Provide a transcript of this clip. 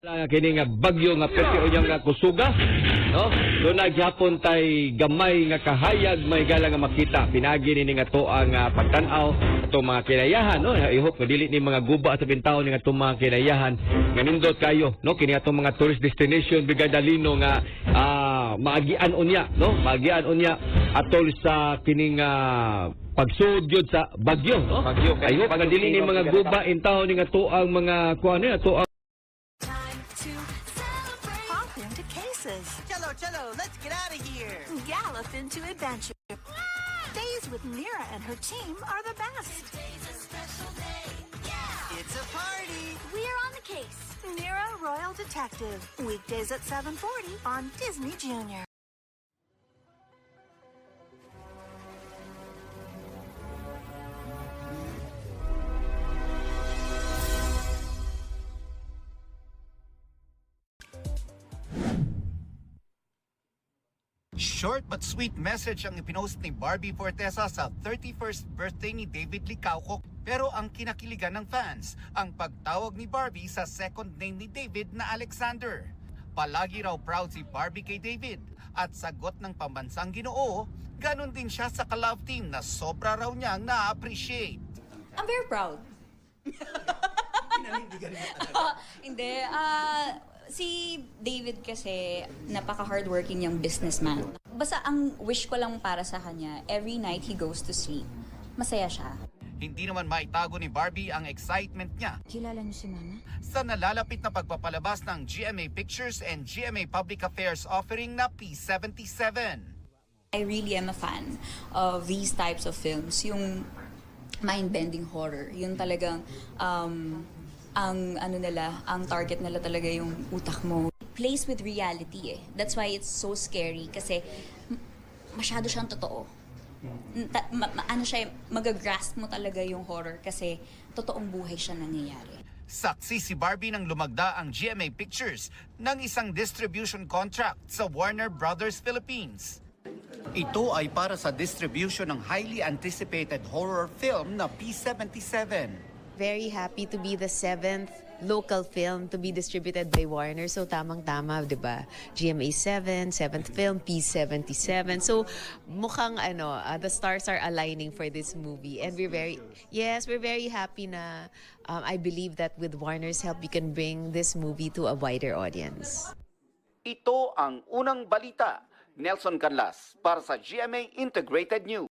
Kini nga bagyo nga pwede unyang nga kusuga, no? So naghapon tay gamay nga kahayag may gala nga makita. Pinagi ni nga to ang pagtan-aw ato mga kinayahan, no? I hope dili ni mga guba sa bintaw ni nga to mga kinayahan nga nindot kayo, no? Kini ato mga tourist destination bigadalino nga maagian unya, no? Maagian unya atol sa kining pagsudyod sa bagyo, no? Bagyo, I hope nga dili ni mga guba intaw ni nga to ang mga kuan ni to Cello, let's get out of here. Gallop into adventure. Days with Mira and her team are the best. It's a party. We're on the case. Mira Royal Detective. Weekdays at 7:40 on Disney Junior. Short but sweet message ang ipinost ni Barbie Fortesa sa 31st birthday ni David Licauco. Pero ang kinakiligan ng fans, ang pagtawag ni Barbie sa second name ni David na Alexander. Palagi raw proud si Barbie kay David at sagot ng pambansang Ginoo, ganun din siya sa ka-love team na sobra raw niyang na-appreciate. I'm very proud. Hindi. Si David kasi napaka-hardworking yung businessman. Basta ang wish ko lang para sa kanya, every night he goes to sleep, masaya siya. Hindi naman maitago ni Barbie ang excitement niya Kilala niyo si Mama? sa nalalapit na pagpapalabas ng GMA Pictures and GMA Public Affairs offering na P77. I really am a fan of these types of films, yung mind-bending horror, yung talagang ang target nila talaga yung utak mo. Plays with reality eh. That's why it's so scary kasi masyado siyang totoo. Magagrasp mo talaga yung horror kasi totoong buhay siya nangyayari. Saksi si Barbie nang lumagda ang GMA Pictures ng isang distribution contract sa Warner Brothers Philippines. Ito ay para sa distribution ng highly anticipated horror film na P77. Very happy to be the 7th local film to be distributed by Warner. So tamang-tama, 'di ba? GMA 7, 7th film, P77. So mukhang the stars are aligning for this movie and we're very happy na I believe that with Warner's help we can bring this movie to a wider audience. Ito ang unang balita. Nelson Canlas para sa GMA Integrated News.